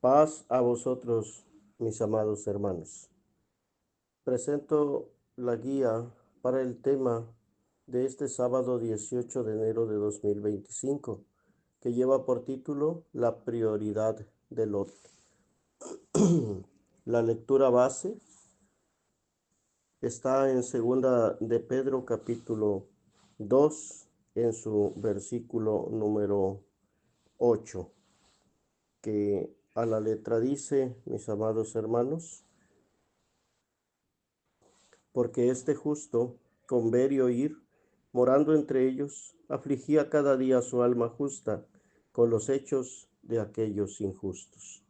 Paz a vosotros, mis amados hermanos. Presento la guía para el tema de este sábado 18 de enero de 2025, que lleva por título La prioridad de Lot. La lectura base está en segunda de Pedro capítulo 2 en su versículo número 8, que a la letra dice, mis amados hermanos, porque este justo, con ver y oír, morando entre ellos, afligía cada día su alma justa con los hechos de aquellos injustos.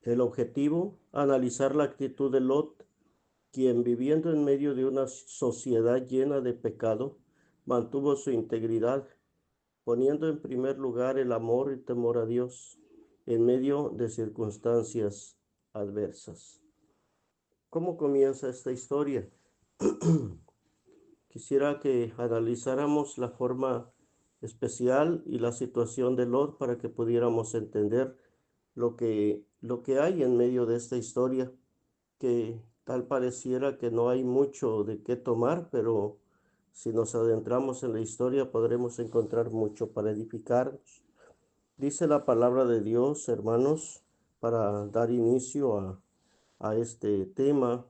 El objetivo, analizar la actitud de Lot, quien viviendo en medio de una sociedad llena de pecado, mantuvo su integridad, poniendo en primer lugar el amor y temor a Dios en medio de circunstancias adversas. ¿Cómo comienza esta historia? Quisiera que analizáramos la forma especial y la situación de Lot para que pudiéramos entender lo que hay en medio de esta historia, que tal pareciera que no hay mucho de qué tomar, pero si nos adentramos en la historia podremos encontrar mucho para edificarnos. Dice la palabra de Dios, hermanos, para dar inicio a este tema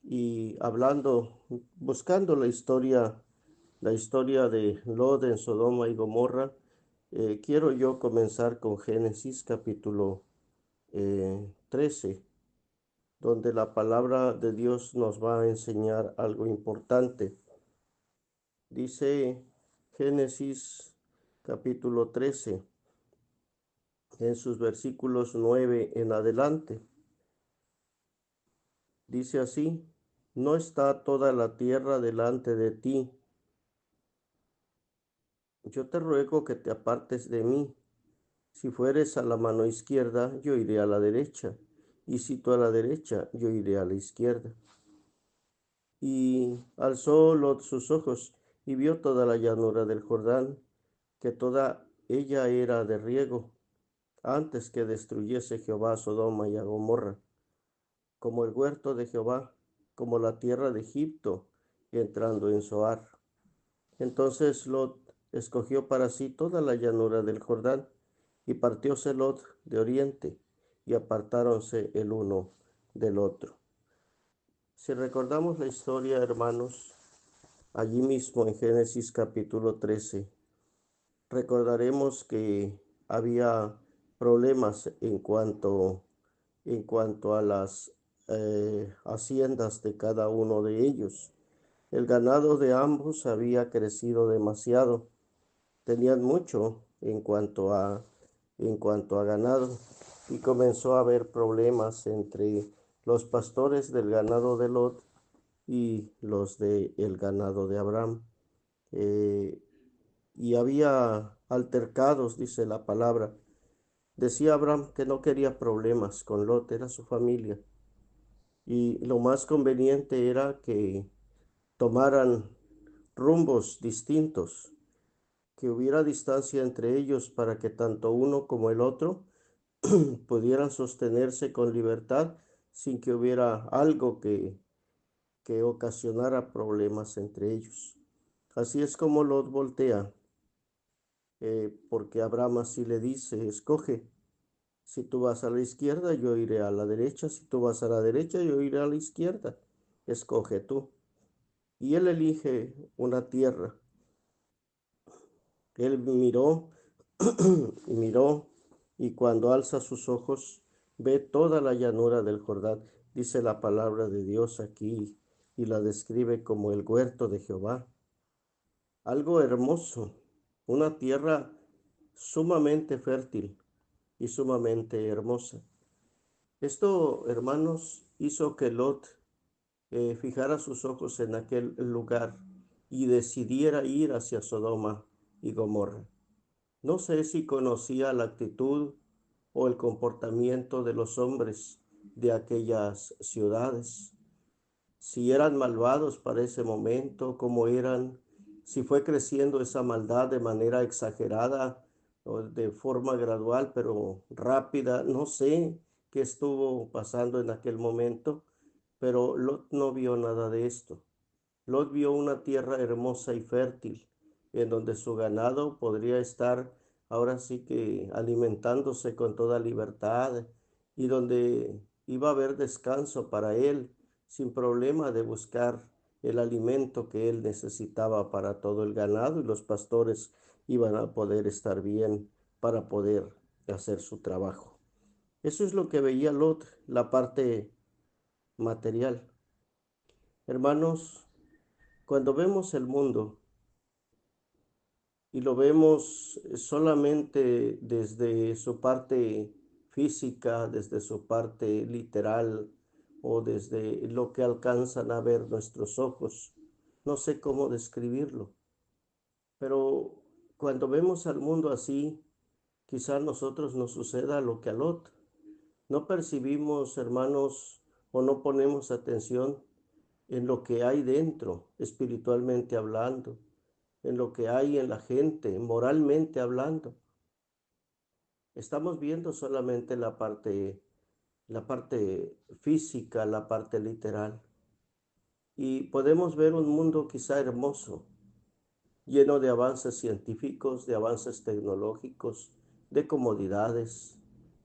y hablando, buscando la historia de Lot en Sodoma y Gomorra. Quiero yo comenzar con Génesis capítulo 13, donde la palabra de Dios nos va a enseñar algo importante. Dice Génesis capítulo 13, en sus versículos 9 en adelante. Dice así: no está toda la tierra delante de ti. Yo te ruego que te apartes de mí. Si fueres a la mano izquierda, yo iré a la derecha, y si tú a la derecha, yo iré a la izquierda. Y alzó Lot sus ojos y vio toda la llanura del Jordán, que toda ella era de riego, antes que destruyese Jehová a Sodoma y a Gomorra, como el huerto de Jehová, como la tierra de Egipto, entrando en Zoar. Entonces Lot escogió para sí toda la llanura del Jordán, y partióse Lot de oriente, y apartáronse el uno del otro. Si recordamos la historia, hermanos, allí mismo en Génesis capítulo 13, recordaremos que había problemas en cuanto a las haciendas de cada uno de ellos. El ganado de ambos había crecido demasiado, tenían mucho en cuanto a ganado, y comenzó a haber problemas entre los pastores del ganado de Lot y los del ganado de Abraham. Eh, y había altercados, dice la palabra. Decía Abraham que no quería problemas con Lot, era su familia, y lo más conveniente era que tomaran rumbos distintos, que hubiera distancia entre ellos para que tanto uno como el otro pudieran sostenerse con libertad sin que hubiera algo que ocasionara problemas entre ellos. Así es como Lot voltea, porque Abraham así le dice: escoge, si tú vas a la izquierda, yo iré a la derecha; si tú vas a la derecha, yo iré a la izquierda; escoge tú. Y él elige una tierra. Él miró y miró, y cuando alza sus ojos, ve toda la llanura del Jordán. Dice la palabra de Dios aquí, y la describe como el huerto de Jehová. Algo hermoso, una tierra sumamente fértil y sumamente hermosa. Esto, hermanos, hizo que Lot fijara sus ojos en aquel lugar y decidiera ir hacia Sodoma y Gomorra. No sé si conocía la actitud o el comportamiento de los hombres de aquellas ciudades, si eran malvados para ese momento, cómo eran, si fue creciendo esa maldad de manera exagerada o de forma gradual, pero rápida. No sé qué estuvo pasando en aquel momento, pero Lot no vio nada de esto. Lot vio una tierra hermosa y fértil, en donde su ganado podría estar ahora sí que alimentándose con toda libertad y donde iba a haber descanso para él, sin problema de buscar el alimento que él necesitaba para todo el ganado, y los pastores iban a poder estar bien para poder hacer su trabajo. Eso es lo que veía Lot, la parte material. Hermanos, cuando vemos el mundo y lo vemos solamente desde su parte física, desde su parte literal o desde lo que alcanzan a ver nuestros ojos, no sé cómo describirlo, pero cuando vemos al mundo así, quizá a nosotros nos suceda lo que a Lot. No percibimos, hermanos, o no ponemos atención en lo que hay dentro, espiritualmente hablando, en lo que hay en la gente, moralmente hablando. Estamos viendo solamente la parte física, la parte literal. Y podemos ver un mundo quizá hermoso, lleno de avances científicos, de avances tecnológicos, de comodidades,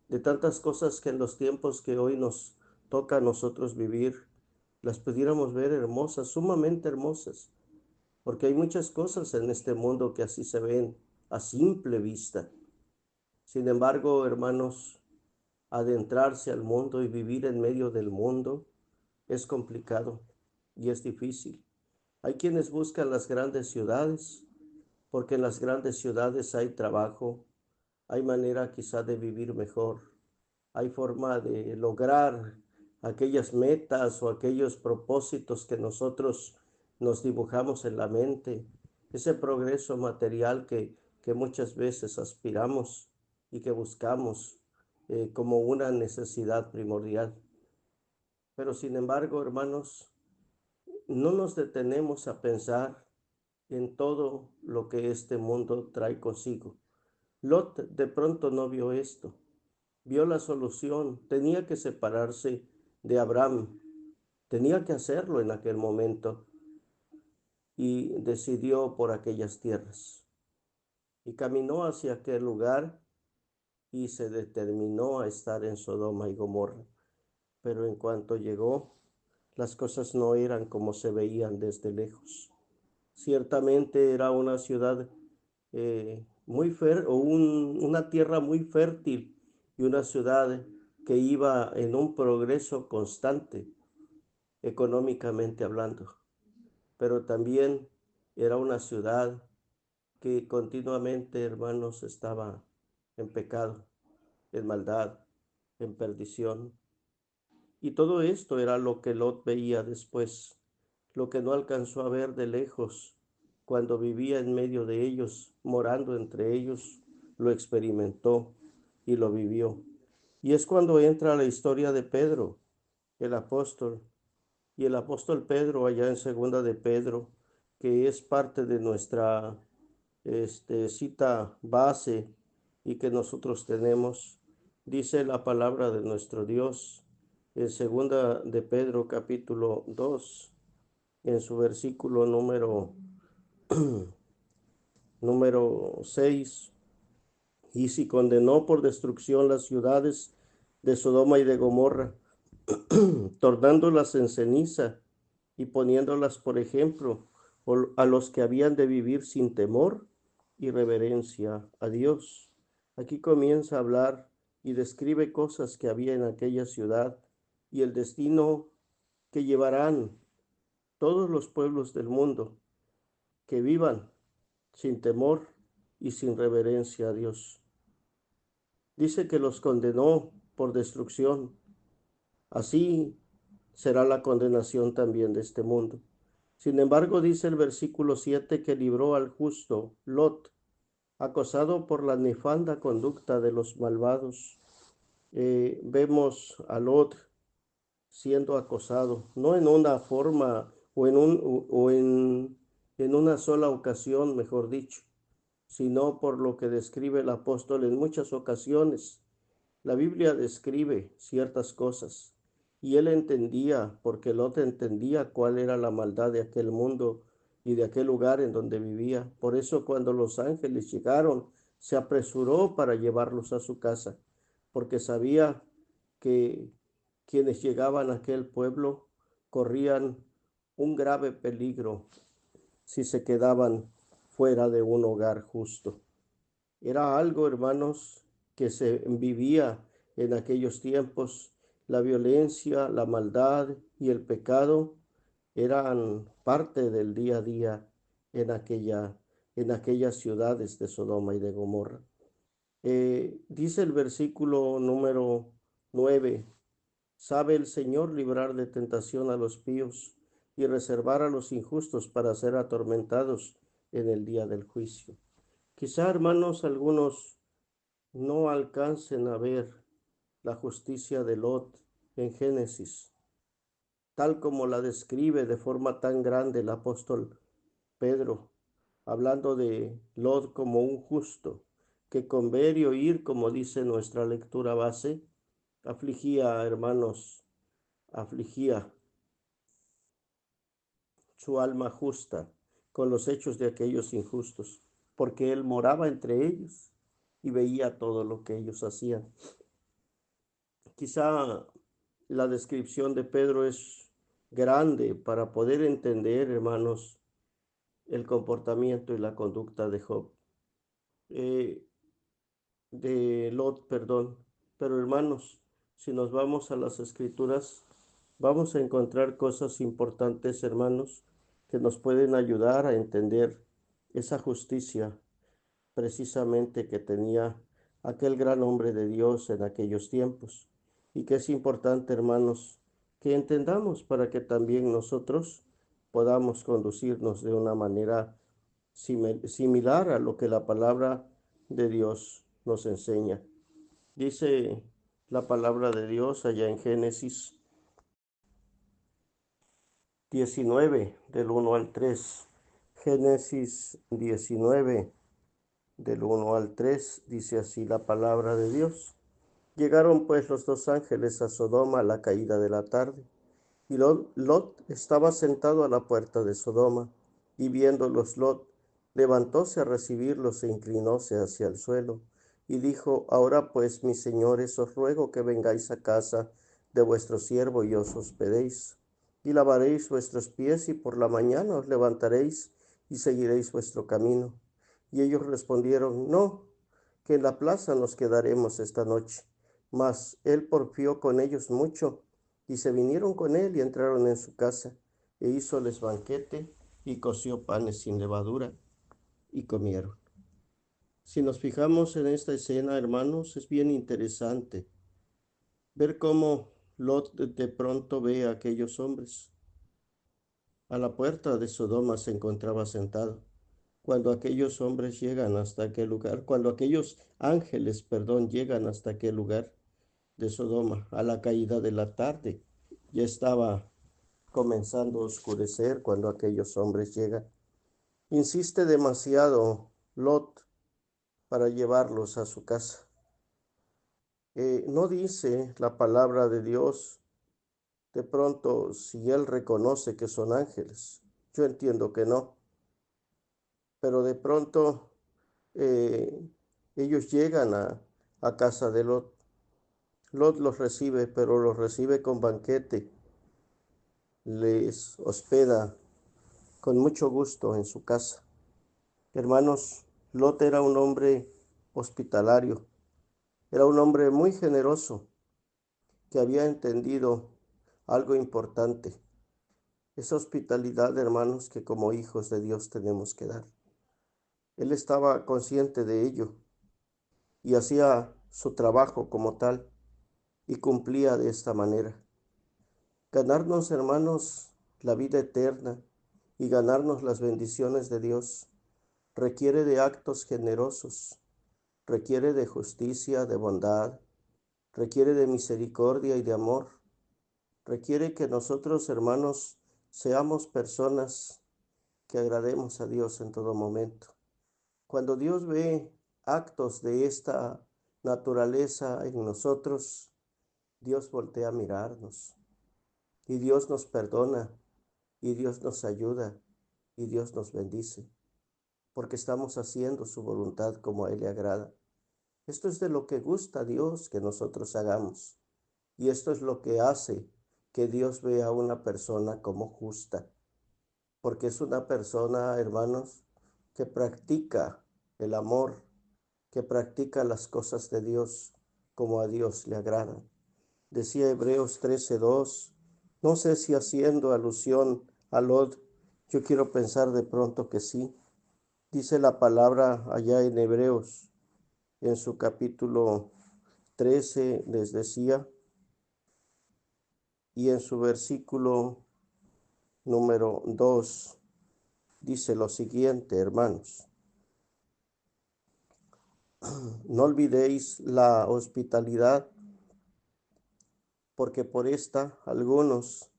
de tantas cosas que en los tiempos que hoy nos toca a nosotros vivir, las pudiéramos ver hermosas, sumamente hermosas, porque hay muchas cosas en este mundo que así se ven a simple vista. Sin embargo, hermanos, adentrarse al mundo y vivir en medio del mundo es complicado y es difícil. Hay quienes buscan las grandes ciudades, porque en las grandes ciudades hay trabajo, hay manera quizá de vivir mejor, hay forma de lograr aquellas metas o aquellos propósitos que nosotros nos dibujamos en la mente, ese progreso material que muchas veces aspiramos y que buscamos como una necesidad primordial. Pero sin embargo, hermanos, no nos detenemos a pensar en todo lo que este mundo trae consigo. Lot de pronto no vio esto, vio la solución, tenía que separarse de Abraham, tenía que hacerlo en aquel momento y decidió por aquellas tierras y caminó hacia aquel lugar y se determinó a estar en Sodoma y Gomorra. Pero en cuanto llegó, las cosas no eran como se veían desde lejos. Ciertamente era una ciudad una tierra muy fértil y una ciudad que iba en un progreso constante, económicamente hablando, pero también era una ciudad que continuamente, hermanos, estaba en pecado, en maldad, en perdición. Y todo esto era lo que Lot veía después, lo que no alcanzó a ver de lejos cuando vivía en medio de ellos, morando entre ellos, lo experimentó y lo vivió. Y es cuando entra la historia de Pedro, el apóstol, y el apóstol Pedro allá en segunda de Pedro, que es parte de nuestra cita base y que nosotros tenemos, dice la palabra de nuestro Dios en segunda de Pedro capítulo 2 en su versículo número 6, y si condenó por destrucción las ciudades de Sodoma y de Gomorra, tornándolas en ceniza y poniéndolas por ejemplo a los que habían de vivir sin temor y reverencia a Dios. Aquí comienza a hablar y describe cosas que había en aquella ciudad y el destino que llevarán todos los pueblos del mundo que vivan sin temor y sin reverencia a Dios. Dice que los condenó por destrucción. Así será la condenación también de este mundo. Sin embargo, dice el versículo 7 que libró al justo Lot, acosado por la nefanda conducta de los malvados. Vemos a Lot siendo acosado, no en una forma o en una sola ocasión, mejor dicho, sino por lo que describe el apóstol en muchas ocasiones. La Biblia describe ciertas cosas y él entendía, porque Lot entendía cuál era la maldad de aquel mundo y de aquel lugar en donde vivía. Por eso cuando los ángeles llegaron, se apresuró para llevarlos a su casa, porque sabía que quienes llegaban a aquel pueblo corrían un grave peligro si se quedaban fuera de un hogar justo. Era algo, hermanos, que se vivía en aquellos tiempos. La violencia, la maldad y el pecado eran parte del día a día en en aquellas ciudades de Sodoma y de Gomorra. Dice el versículo número 9: sabe el Señor librar de tentación a los píos y reservar a los injustos para ser atormentados en el día del juicio. Quizá, hermanos, algunos no alcancen a ver la justicia de Lot en Génesis, tal como la describe de forma tan grande el apóstol Pedro, hablando de Lot como un justo, que con ver y oír, como dice nuestra lectura base, afligía, hermanos, afligía su alma justa con los hechos de aquellos injustos, porque él moraba entre ellos y veía todo lo que ellos hacían. Quizá la descripción de Pedro es grande para poder entender, hermanos, el comportamiento y la conducta de Job, eh, de Lot, perdón. Pero hermanos, si nos vamos a las escrituras, vamos a encontrar cosas importantes, hermanos, que nos pueden ayudar a entender esa justicia precisamente que tenía aquel gran hombre de Dios en aquellos tiempos, y que es importante, hermanos, que entendamos para que también nosotros podamos conducirnos de una manera similar a lo que la palabra de Dios nos enseña. Dice la palabra de Dios allá en Génesis 19, del 1 al 3. Génesis 19, del 1 al 3, dice así la palabra de Dios. Llegaron pues los dos ángeles a Sodoma a la caída de la tarde, y Lot estaba sentado a la puerta de Sodoma, y viéndolos Lot, levantóse a recibirlos e inclinóse hacia el suelo, y dijo: ahora pues, mis señores, os ruego que vengáis a casa de vuestro siervo y os hospedéis, y lavaréis vuestros pies, y por la mañana os levantaréis y seguiréis vuestro camino. Y ellos respondieron: no, que en la plaza nos quedaremos esta noche. Mas él porfió con ellos mucho, y se vinieron con él y entraron en su casa, e hízoles banquete, y coció panes sin levadura, y comieron. Si nos fijamos en esta escena, hermanos, es bien interesante ver cómo Lot de pronto ve a aquellos hombres. A la puerta de Sodoma se encontraba sentado. Cuando aquellos hombres llegan hasta aquel lugar, cuando aquellos ángeles, perdón, llegan hasta aquel lugar de Sodoma a la caída de la tarde, ya estaba comenzando a oscurecer cuando aquellos hombres llegan. Insiste demasiado Lot para llevarlos a su casa. No dice la palabra de Dios de pronto si él reconoce que son ángeles. Yo entiendo que no, pero de pronto eh, ellos llegan a casa de Lot. Lot los recibe, pero los recibe con banquete, les hospeda con mucho gusto en su casa. Hermanos, Lot era un hombre hospitalario, era un hombre muy generoso que había entendido algo importante, esa hospitalidad, hermanos, que como hijos de Dios tenemos que dar. Él estaba consciente de ello y hacía su trabajo como tal y cumplía de esta manera. Ganarnos, hermanos, la vida eterna y ganarnos las bendiciones de Dios requiere de actos generosos, requiere de justicia, de bondad, requiere de misericordia y de amor, requiere que nosotros, hermanos, seamos personas que agrademos a Dios en todo momento. Cuando Dios ve actos de esta naturaleza en nosotros, Dios voltea a mirarnos y Dios nos perdona y Dios nos ayuda y Dios nos bendice, porque estamos haciendo su voluntad como a Él le agrada. Esto es de lo que gusta a Dios que nosotros hagamos. Y esto es lo que hace que Dios vea a una persona como justa. Porque es una persona, hermanos, que practica el amor, que practica las cosas de Dios como a Dios le agrada. Decía Hebreos 13:2, no sé si haciendo alusión a Lot, yo quiero pensar de pronto que sí. Dice la palabra allá en Hebreos, en su capítulo 13, les decía, y en su versículo número 2 dice lo siguiente, hermanos. No olvidéis la hospitalidad, porque por esta algunos,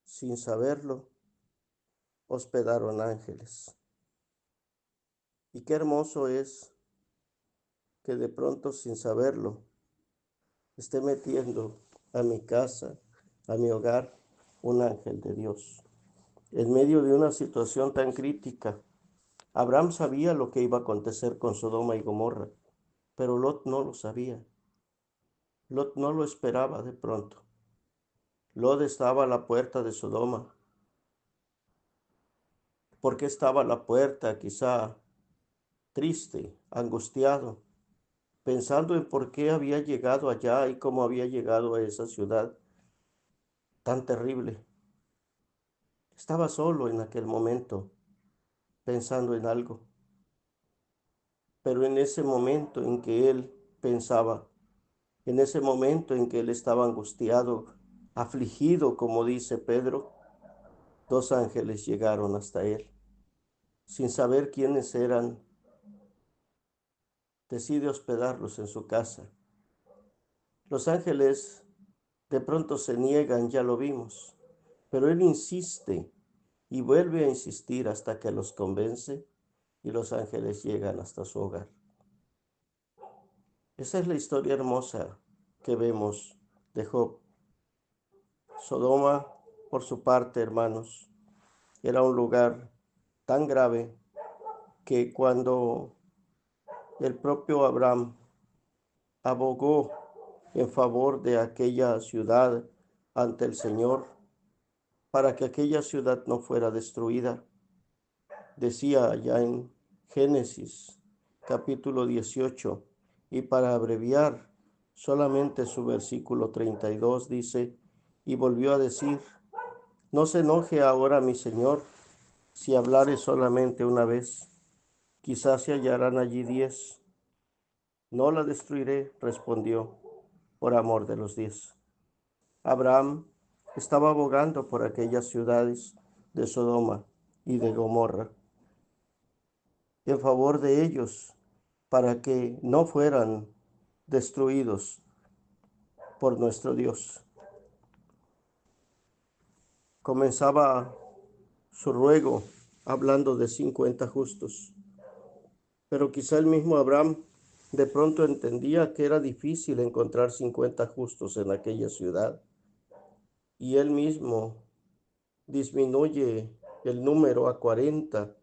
sin saberlo, hospedaron ángeles. Y qué hermoso es que de pronto, sin saberlo, esté metiendo a mi casa, a mi hogar, un ángel de Dios. En medio de una situación tan crítica, Abraham sabía lo que iba a acontecer con Sodoma y Gomorra, pero Lot no lo sabía. Lot no lo esperaba de pronto. Lot estaba a la puerta de Sodoma. ¿Por qué estaba a la puerta? Quizá triste, angustiado, pensando en por qué había llegado allá y cómo había llegado a esa ciudad tan terrible. Estaba solo en aquel momento, pensando en algo. Pero en ese momento en que él pensaba, en ese momento en que él estaba angustiado, afligido, como dice Pedro, dos ángeles llegaron hasta él. Sin saber quiénes eran, decide hospedarlos en su casa. Los ángeles de pronto se niegan, ya lo vimos, pero él insiste y vuelve a insistir hasta que los convence y los ángeles llegan hasta su hogar. Esa es la historia hermosa que vemos de Job. Sodoma, por su parte, hermanos, era un lugar tan grave que cuando el propio Abraham abogó en favor de aquella ciudad ante el Señor para que aquella ciudad no fuera destruida, decía allá en Génesis capítulo 18, y para abreviar solamente su versículo 32 dice, y volvió a decir, no se enoje ahora mi Señor, si hablare solamente una vez, quizás se hallarán allí 10. No la destruiré, respondió, por amor de los 10. Abraham estaba abogando por aquellas ciudades de Sodoma y de Gomorra, en favor de ellos, para que no fueran destruidos por nuestro Dios. Comenzaba su ruego hablando de 50 justos, pero quizá el mismo Abraham de pronto entendía que era difícil encontrar 50 justos en aquella ciudad, y él mismo disminuye el número a 40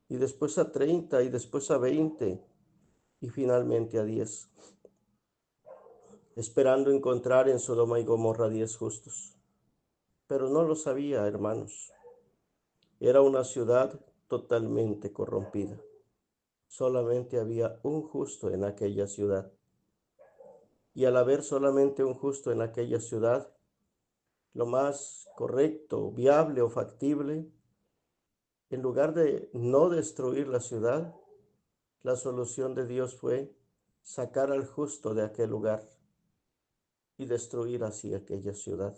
y después a 30 y después a 20 y finalmente a 10, esperando encontrar en Sodoma y Gomorra 10 justos. Pero no lo sabía, hermanos. Era una ciudad totalmente corrompida. Solamente había un justo en aquella ciudad. Y al haber solamente un justo en aquella ciudad, lo más correcto, viable o factible, en lugar de no destruir la ciudad, la solución de Dios fue sacar al justo de aquel lugar y destruir así aquella ciudad.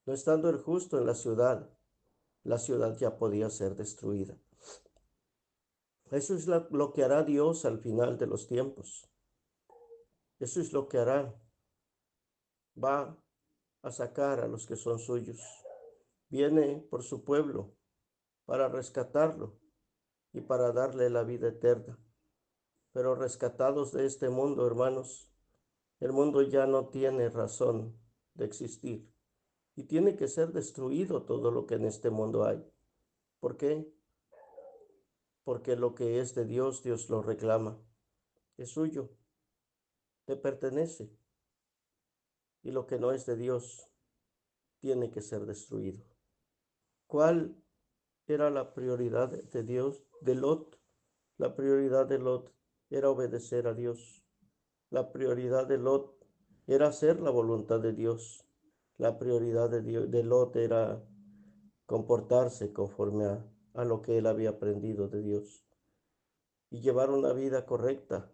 No estando el justo en la ciudad ya podía ser destruida. Eso es lo que hará Dios al final de los tiempos. Eso es lo que hará. Va a sacar a los que son suyos. Viene por su pueblo para rescatarlo, y para darle la vida eterna. Pero rescatados de este mundo, hermanos, el mundo ya no tiene razón de existir y tiene que ser destruido todo lo que en este mundo hay. ¿Por qué? Porque lo que es de Dios, Dios lo reclama. Es suyo, te pertenece. Y lo que no es de Dios tiene que ser destruido. ¿Cuál era la prioridad de Dios, de Lot? La prioridad de Lot era obedecer a Dios. La prioridad de Lot era hacer la voluntad de Dios. La prioridad de Lot era comportarse conforme a lo que él había aprendido de Dios y llevar una vida correcta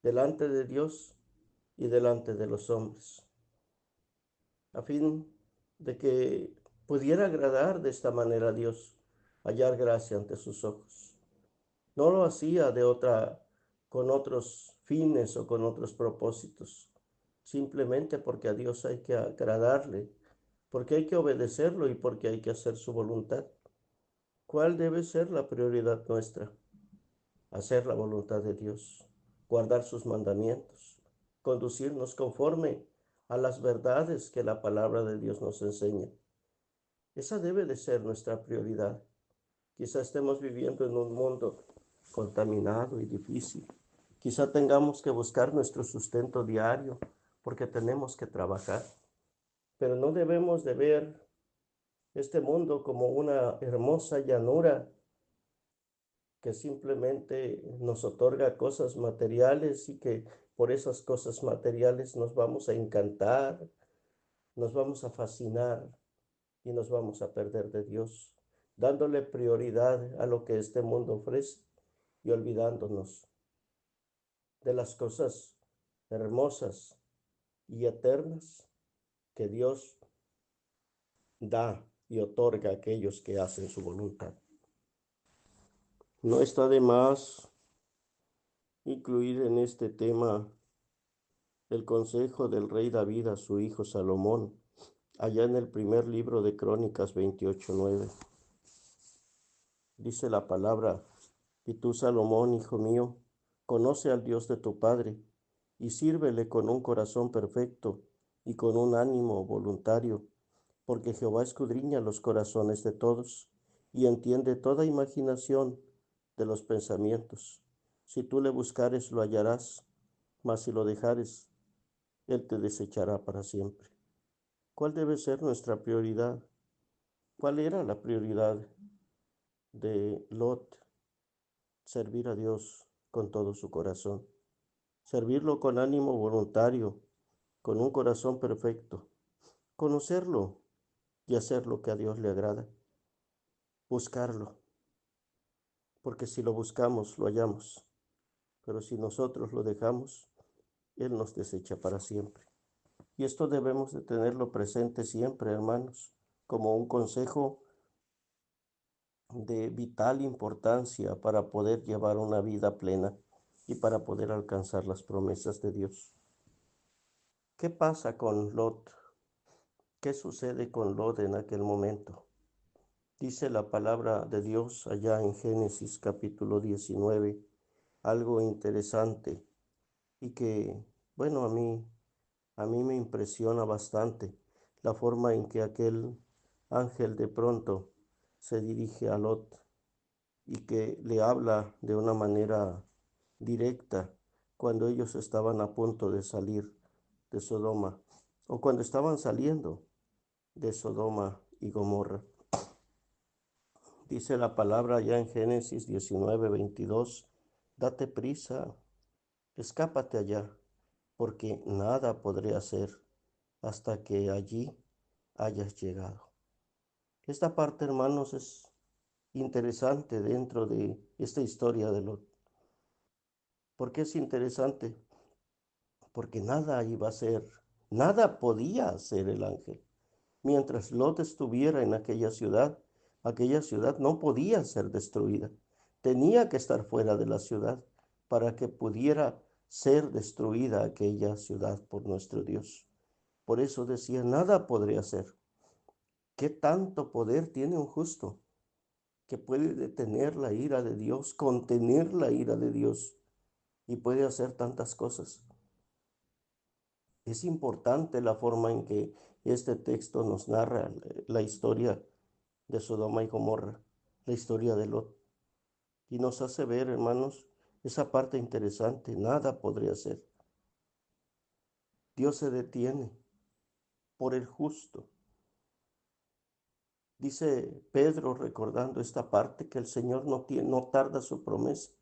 delante de Dios y delante de los hombres, a fin de que pudiera agradar de esta manera a Dios, hallar gracia ante sus ojos. No lo hacía con otros fines o con otros propósitos, simplemente porque a Dios hay que agradarle, porque hay que obedecerlo y porque hay que hacer su voluntad. ¿Cuál debe ser la prioridad nuestra? Hacer la voluntad de Dios, guardar sus mandamientos, conducirnos conforme a las verdades que la palabra de Dios nos enseña. Esa debe de ser nuestra prioridad. Quizá estemos viviendo en un mundo contaminado y difícil. Quizá tengamos que buscar nuestro sustento diario porque tenemos que trabajar. Pero no debemos de ver este mundo como una hermosa llanura que simplemente nos otorga cosas materiales y que por esas cosas materiales nos vamos a encantar, nos vamos a fascinar y nos vamos a perder de Dios, dándole prioridad a lo que este mundo ofrece y olvidándonos de las cosas hermosas y eternas que Dios da y otorga a aquellos que hacen su voluntad. No está de más incluir en este tema el consejo del rey David a su hijo Salomón, allá en el primer libro de Crónicas 28:9. Dice la palabra: y tú, Salomón, hijo mío, conoce al Dios de tu padre, y sírvele con un corazón perfecto y con un ánimo voluntario, porque Jehová escudriña los corazones de todos, y entiende toda imaginación de los pensamientos. Si tú le buscares, lo hallarás, mas si lo dejares, él te desechará para siempre. ¿Cuál debe ser nuestra prioridad? ¿Cuál era la prioridad de Lot? Servir a Dios con todo su corazón, servirlo con ánimo voluntario, con un corazón perfecto, conocerlo y hacer lo que a Dios le agrada, buscarlo, porque si lo buscamos, lo hallamos, pero si nosotros lo dejamos, Él nos desecha para siempre. Y esto debemos de tenerlo presente siempre, hermanos, como un consejo de vital importancia para poder llevar una vida plena y para poder alcanzar las promesas de Dios. ¿Qué pasa con Lot? ¿Qué sucede con Lot en aquel momento? Dice la palabra de Dios allá en Génesis capítulo 19, algo interesante y que, bueno, a mí me impresiona bastante la forma en que aquel ángel de pronto se dirige a Lot y que le habla de una manera directa cuando ellos estaban a punto de salir de Sodoma o cuando estaban saliendo de Sodoma y Gomorra. Dice la palabra ya en Génesis 19:22, date prisa, escápate allá, porque nada podré hacer hasta que allí hayas llegado. Esta parte, hermanos, es interesante dentro de esta historia de Lot. ¿Por qué es interesante? Porque nada iba a ser, nada podía hacer el ángel. Mientras Lot estuviera en aquella ciudad no podía ser destruida. Tenía que estar fuera de la ciudad para que pudiera ser destruida aquella ciudad por nuestro Dios. Por eso decía, nada podré hacer. ¿Qué tanto poder tiene un justo? que puede detener la ira de Dios, contener la ira de Dios y puede hacer tantas cosas. Es importante la forma en que este texto nos narra la historia de Sodoma y Gomorra, la historia de Lot, y nos hace ver, hermanos, esa parte interesante. Nada podría ser. Dios se detiene por el justo. Dice Pedro, recordando esta parte, que el Señor no tarda su promesa,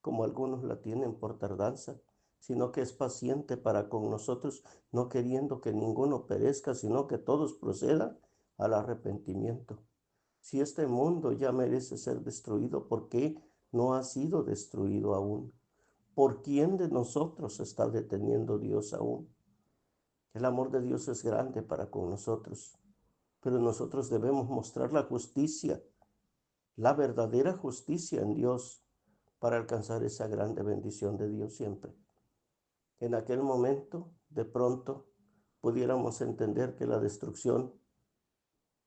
como algunos la tienen por tardanza, sino que es paciente para con nosotros, no queriendo que ninguno perezca, sino que todos procedan al arrepentimiento. Si este mundo ya merece ser destruido, ¿por qué no ha sido destruido aún? ¿Por quién de nosotros está deteniendo Dios aún? El amor de Dios es grande para con nosotros, pero nosotros debemos mostrar la justicia, la verdadera justicia en Dios para alcanzar esa grande bendición de Dios siempre. En aquel momento, de pronto, pudiéramos entender que la destrucción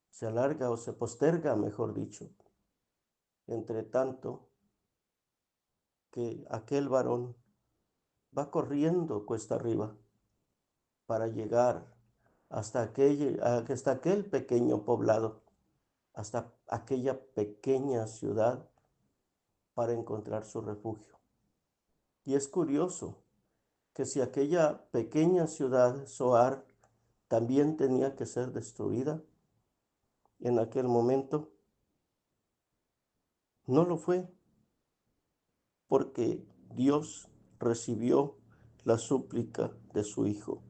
se alarga o se posterga, mejor dicho. Entre tanto, que aquel varón va corriendo cuesta arriba para llegar hasta aquel pequeño poblado, hasta aquella pequeña ciudad para encontrar su refugio. Y es curioso que si aquella pequeña ciudad, Zoar, también tenía que ser destruida en aquel momento, no lo fue, porque Dios recibió la súplica de su Hijo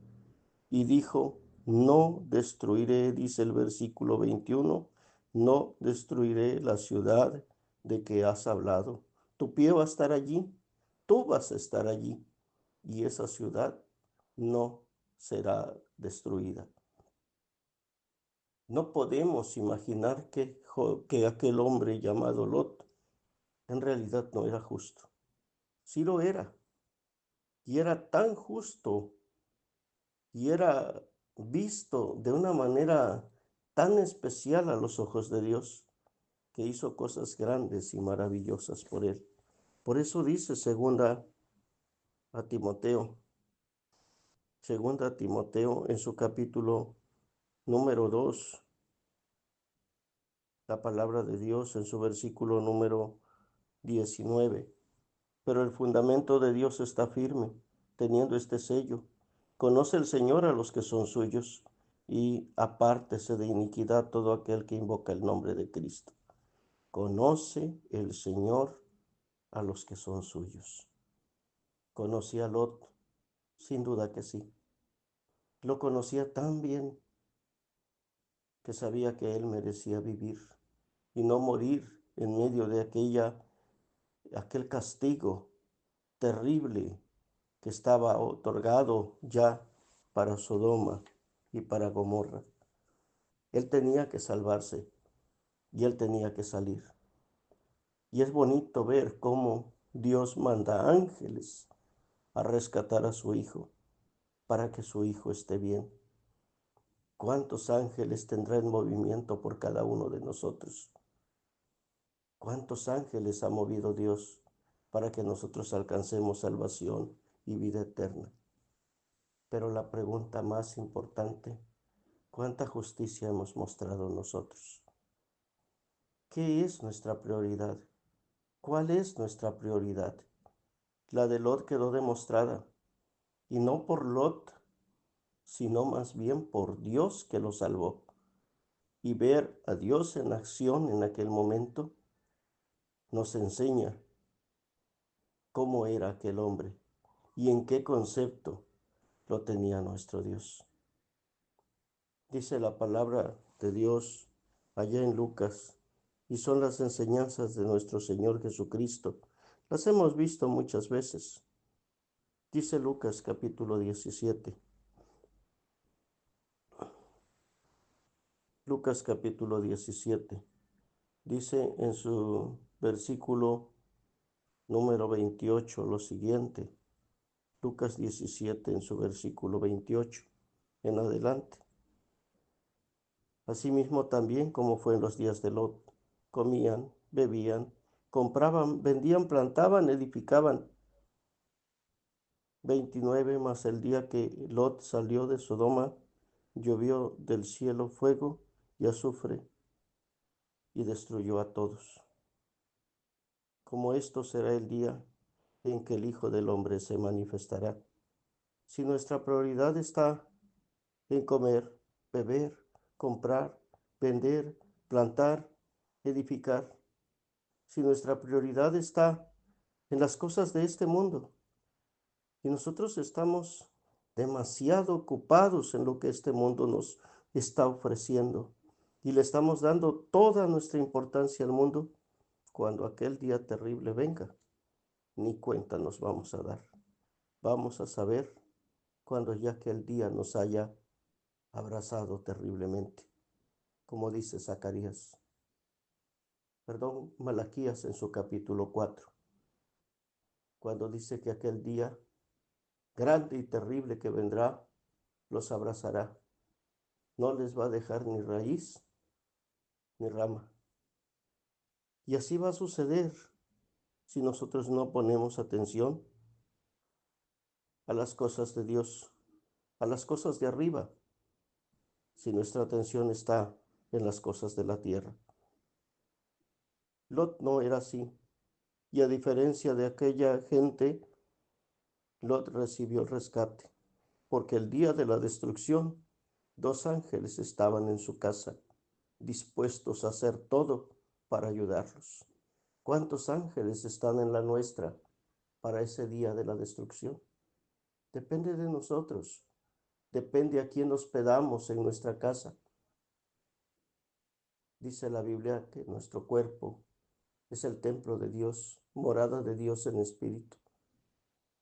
y dijo, no destruiré, dice el versículo 21, no destruiré la ciudad de que has hablado. Tu pie va a estar allí, tú vas a estar allí, y esa ciudad no será destruida. No podemos imaginar que aquel hombre llamado Lot en realidad no era justo. Sí lo era, y era tan justo y era visto de una manera tan especial a los ojos de Dios, que hizo cosas grandes y maravillosas por él. Por eso dice a Timoteo, segunda a Timoteo en su capítulo número 2, la palabra de Dios en su versículo número 19. Pero el fundamento de Dios está firme, teniendo este sello. Conoce el Señor a los que son suyos, y apártese de iniquidad todo aquel que invoca el nombre de Cristo. Conoce el Señor a los que son suyos. ¿Conocía a Lot? Sin duda que sí. Lo conocía tan bien que sabía que él merecía vivir y no morir en medio de aquel castigo terrible que estaba otorgado ya para Sodoma y para Gomorra. Él tenía que salvarse y él tenía que salir. Y es bonito ver cómo Dios manda ángeles a rescatar a su hijo para que su hijo esté bien. ¿Cuántos ángeles tendrá en movimiento por cada uno de nosotros? ¿Cuántos ángeles ha movido Dios para que nosotros alcancemos salvación y vida eterna? Pero la pregunta más importante, ¿cuánta justicia hemos mostrado nosotros? ¿Qué es nuestra prioridad? ¿Cuál es nuestra prioridad? La de Lot quedó demostrada, y no por Lot, sino más bien por Dios que lo salvó. Y ver a Dios en acción en aquel momento nos enseña cómo era aquel hombre y en qué concepto lo tenía nuestro Dios. Dice la palabra de Dios allá en Lucas, y son las enseñanzas de nuestro Señor Jesucristo. Las hemos visto muchas veces. Dice Lucas capítulo 17. Lucas capítulo 17. Dice en su versículo número 28 lo siguiente. Lucas 17 en su versículo 28 en adelante. Asimismo también como fue en los días de Lot, comían, bebían, compraban, vendían, plantaban, edificaban. 29. Mas el día que Lot salió de Sodoma, llovió del cielo fuego y azufre y destruyó a todos. Como esto será el día en que el Hijo del Hombre se manifestará. Si nuestra prioridad está en comer, beber, comprar, vender, plantar, edificar, si nuestra prioridad está en las cosas de este mundo y nosotros estamos demasiado ocupados en lo que este mundo nos está ofreciendo y le estamos dando toda nuestra importancia al mundo, cuando aquel día terrible venga, ni cuenta nos vamos a dar. Vamos a saber cuando ya aquel día nos haya abrazado terriblemente, como dice Malaquías en su capítulo 4, cuando dice que aquel día grande y terrible que vendrá, los abrazará. No les va a dejar ni raíz ni rama. Y así va a suceder si nosotros no ponemos atención a las cosas de Dios, a las cosas de arriba, si nuestra atención está en las cosas de la tierra. Lot no era así, y a diferencia de aquella gente, Lot recibió el rescate, porque el día de la destrucción, 2 ángeles estaban en su casa, dispuestos a hacer todo para ayudarlos. ¿Cuántos ángeles están en la nuestra para ese día de la destrucción? Depende de nosotros, depende a quién hospedamos en nuestra casa. Dice la Biblia que nuestro cuerpo es el templo de Dios, morada de Dios en espíritu.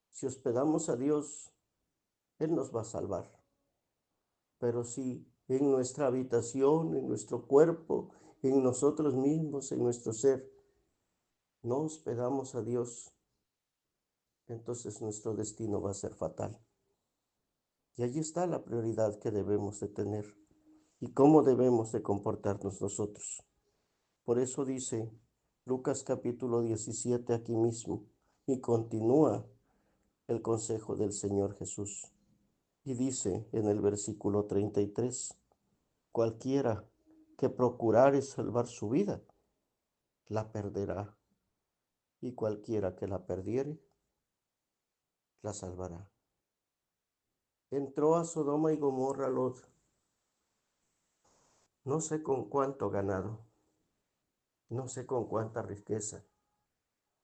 Si hospedamos a Dios, Él nos va a salvar. Pero si en nuestra habitación, en nuestro cuerpo, en nosotros mismos, en nuestro ser, no hospedamos a Dios, entonces nuestro destino va a ser fatal. Y allí está la prioridad que debemos de tener y cómo debemos de comportarnos nosotros. Por eso dice Lucas capítulo 17 aquí mismo, y continúa el consejo del Señor Jesús. Y dice en el versículo 33, cualquiera que procurare salvar su vida, la perderá, y cualquiera que la perdiere, la salvará. Entró a Sodoma y Gomorra Lot, no sé con cuánto ganado, no sé con cuánta riqueza,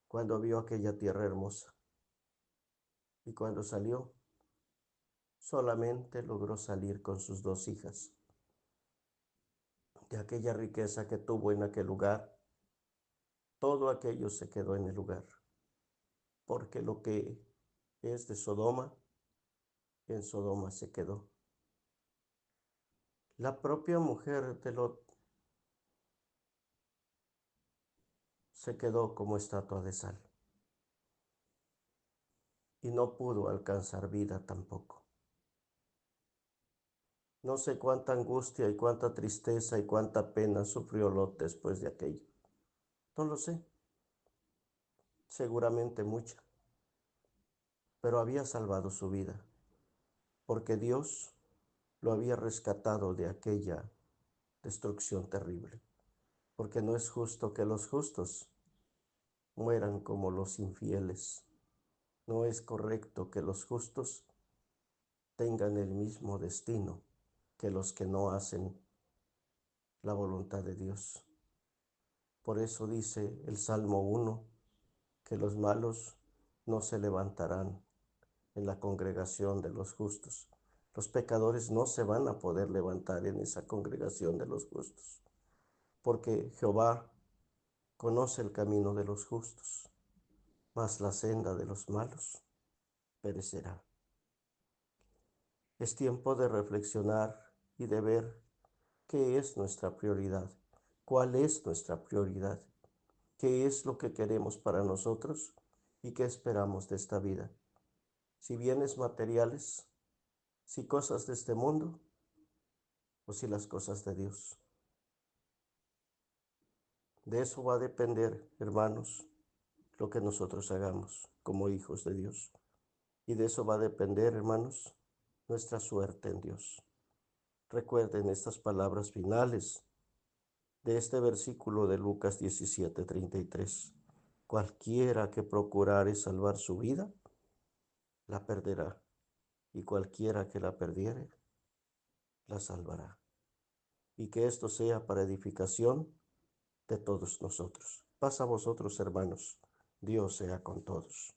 cuando vio aquella tierra hermosa. Y cuando salió, solamente logró salir con sus 2 hijas. De aquella riqueza que tuvo en aquel lugar, todo aquello se quedó en el lugar, porque lo que es de Sodoma, en Sodoma se quedó. La propia mujer de Lot se quedó como estatua de sal y no pudo alcanzar vida tampoco. No sé cuánta angustia y cuánta tristeza y cuánta pena sufrió Lot después de aquello. No lo sé, seguramente mucha, pero había salvado su vida, porque Dios lo había rescatado de aquella destrucción terrible, porque no es justo que los justos mueran como los infieles. No es correcto que los justos tengan el mismo destino que los que no hacen la voluntad de Dios. Por eso dice el Salmo 1, que los malos no se levantarán en la congregación de los justos. Los pecadores no se van a poder levantar en esa congregación de los justos, porque Jehová conoce el camino de los justos, mas la senda de los malos perecerá. Es tiempo de reflexionar y de ver qué es nuestra prioridad, cuál es nuestra prioridad, qué es lo que queremos para nosotros y qué esperamos de esta vida. Si bienes materiales, si cosas de este mundo o si las cosas de Dios. De eso va a depender, hermanos, lo que nosotros hagamos como hijos de Dios. Y de eso va a depender, hermanos, nuestra suerte en Dios. Recuerden estas palabras finales de este versículo de Lucas 17:33. Cualquiera que procurare salvar su vida, la perderá, y cualquiera que la perdiere, la salvará. Y que esto sea para edificación de todos nosotros. Paz a vosotros, hermanos. Dios sea con todos.